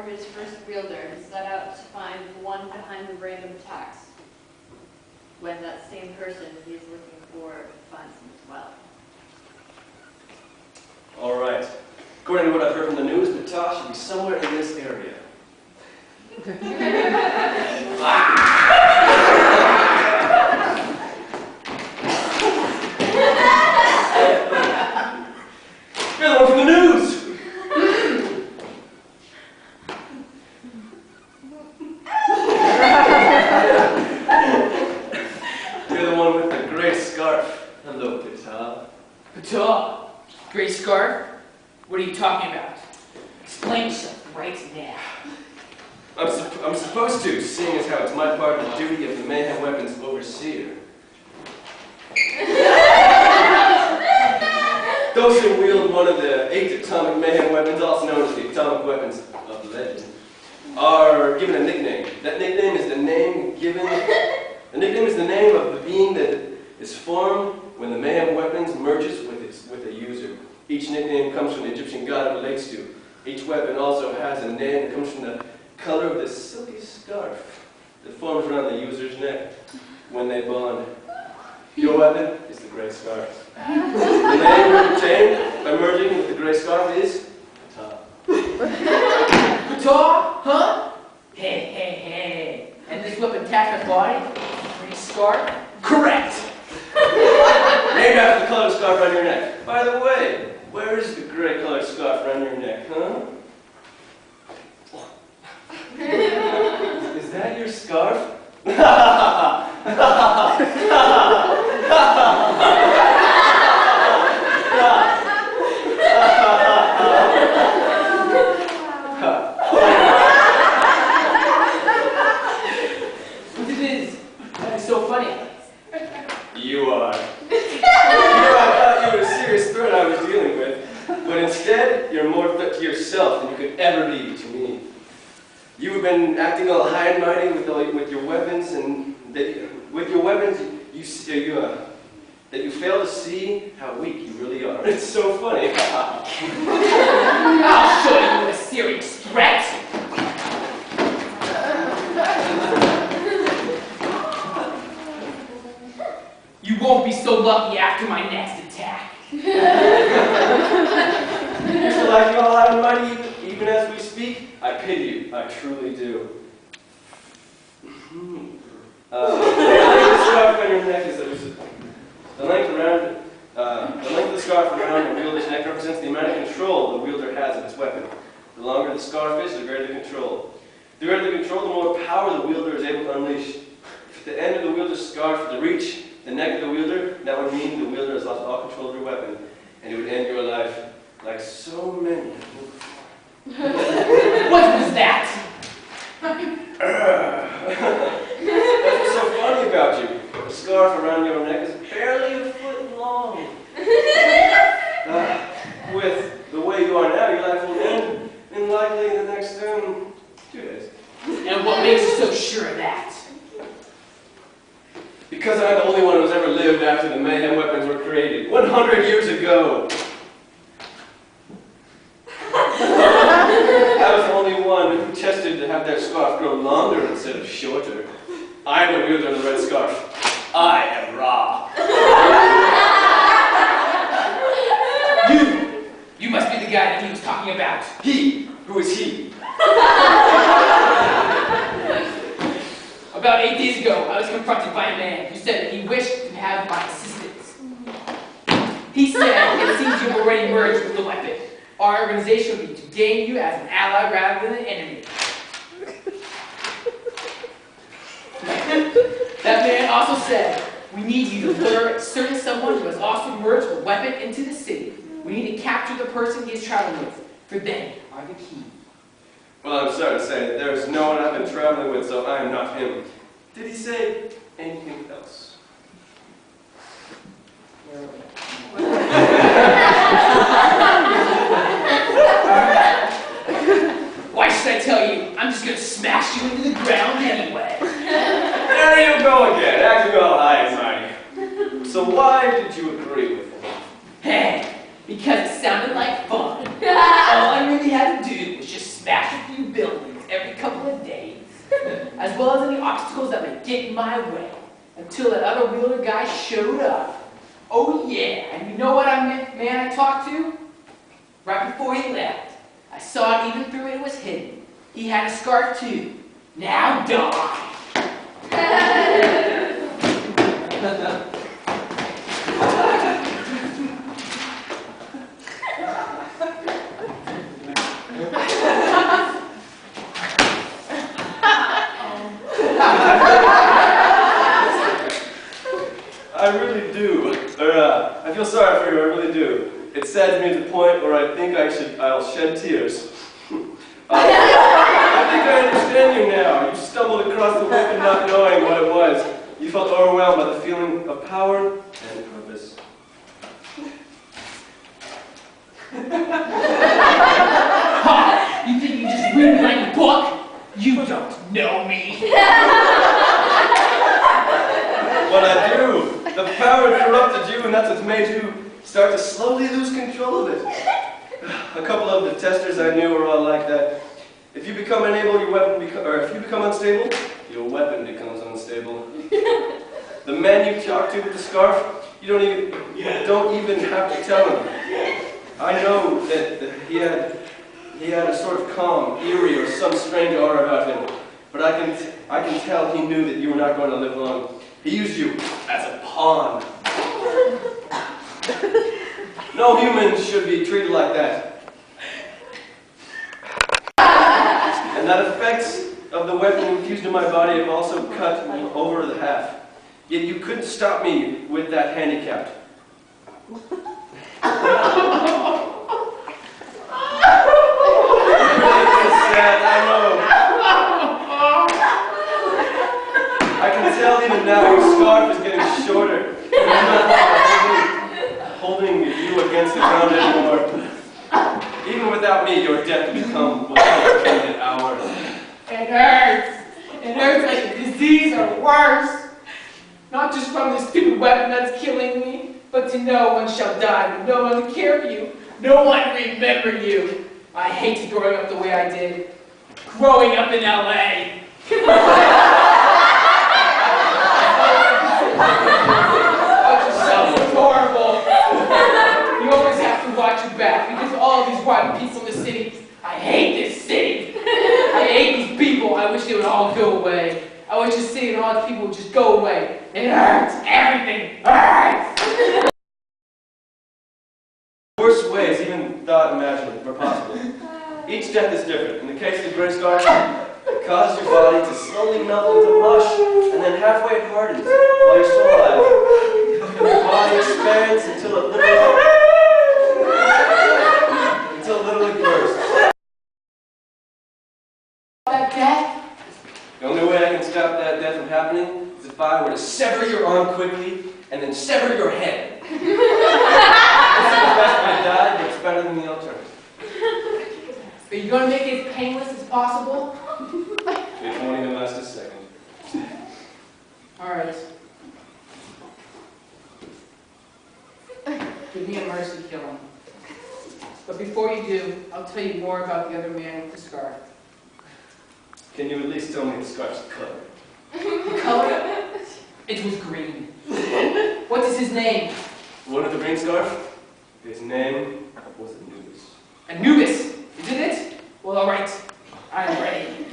for his first wielder and set out to find the one behind the random attacks, when that same person he is looking for finds him as well. All right. According to what I've heard from the news, Ptah should be somewhere in this area. You're the one from the news! You're the one with the gray scarf. Hello, Ptah. Ptah? Gray scarf? What are you talking about? Explain yourself right now. I'm supposed to, seeing as how it's my part of the duty of the Mayhem Weapons Overseer. Those who wield one of the 8 atomic mayhem weapons, also known as the atomic weapons of legend, are given a nickname. That nickname is the name given. The nickname is the name of the being that is formed when the mayhem weapons merges with a user. Each nickname comes from the Egyptian god it relates to. Each weapon also has a name that comes from the color of the silky scarf that forms around the user's neck when they bond. Your weapon is the gray scarf. The name obtained by merging with the gray scarf is Ptah. Ptah? Huh? Hey. And this weapon attached my body? Gray scarf? Correct! Named after the colored scarf around your neck. By the way, where is the gray colored scarf around your neck, huh? Is that your scarf? So funny. You are. I thought you were a serious threat I was dealing with, but instead, you're more threat to yourself than you could ever be to me. You have been acting all high and mighty with your weapons, and with your weapons, that you fail to see how weak you really are. It's so funny. I'll show you a serious threat. You won't be so lucky after my next attack. You're still acting all high and mighty even as we speak? I pity you. I truly do. The length of the scarf around your neck is the length of the scarf around the wielder's neck represents the amount of control the wielder has of its weapon. The longer the scarf is, the greater the control. The greater the control, the more power the wielder is able to unleash. If the end of the wielder's scarf were to reach the neck of the wielder, that would mean the wielder has lost all control of your weapon, and it would end your life like so many. What was that? That's what's so funny about you. The scarf around your neck is barely a foot long. With the way you are now, your life will end in likely the next 2 days. And what makes you so sure of that? Because I'm the only one who's ever lived after the mayhem weapons were created, 100 years ago. I was the only one who tested to have their scarf grow longer instead of shorter. I am the wielder of the red scarf. I am Ra. You must be the guy that he was talking about. He? Who is he? About 8 days ago, I was confronted by a man who said that he wished to have my assistance. He said it seems you've already merged with the weapon. Our organization would be to gain you as an ally rather than an enemy. That man also said, we need you to lure a certain someone who has also merged the weapon into the city. We need to capture the person he is traveling with, for they are the key. Well, I'm sorry to say that there is no one I've been traveling with, so I am not him. Did he say anything else? Why should I tell you? I'm just going to smash you into the ground anyway. There you go again, acting all high and mighty. So why did you agree with him? Hey, because it sounded like fun. All I really had to do was just smash a few buildings. well as any obstacles that may get in my way, until that other wheeler guy showed up. Oh yeah, and you know what man I talked to? Right before he left. I saw it even through it was hidden. He had a scarf too. Now die. I really do. I feel sorry for you, I really do. It saddens me to the point where I think I'll shed tears. I think I understand you now. You stumbled across the weapon not knowing what it was. You felt overwhelmed by the feeling of power and purpose. Ha! You think you just read me like a book? You don't know me. But I do. The power corrupted you, and that's what's made you start to slowly lose control of it. A couple of the testers I knew were all like that. If you become unable, your weapon if you become unstable, your weapon becomes unstable. The man you talk to with the scarf, you don't even have to tell him. I know that he had a sort of calm, eerie, or some strange aura about him. But I can tell he knew that you were not going to live long. He used you as a pawn. No human should be treated like that. And that effects of the weapon infused in my body have also cut me over the half. Yet you couldn't stop me with that handicap. It's sad, I know. I can tell even now your scarf is getting shorter. You're not holding you against the ground anymore. Even without me, your death will become an hour. It hurts. It hurts like a disease or worse. Not just from this stupid weapon that's killing me, but to no one shall die, but no one to care for you. No one to remember you. I hated growing up the way I did. Growing up in LA. It's horrible. You always have to watch your back because all these white people in the city. I hate this city. I hate these people. I wish they would all go away. I wish the city and all the people would just go away. It hurts. Everything hurts. Worst ways even thought imaginable were possible. Each death is different. In the case of the gray scarf, it causes your body to slowly melt into mush, and then halfway it hardens while you're still alive. Your body expands until it literally bursts. That death? The only way I can stop that death from happening is if I were to sever your arm quickly and then sever your head. This is the best way to die, but it's better than the alternative. Are you going to make it as painless as possible? It won't even last a second. Alright. Give me a mercy killing. But before you do, I'll tell you more about the other man with the scarf. Can you at least tell me the scarf's color? The color? It was green. What is his name? One of the green scarf? His name was Anubis. Anubis, isn't it? Well, alright. I'm ready.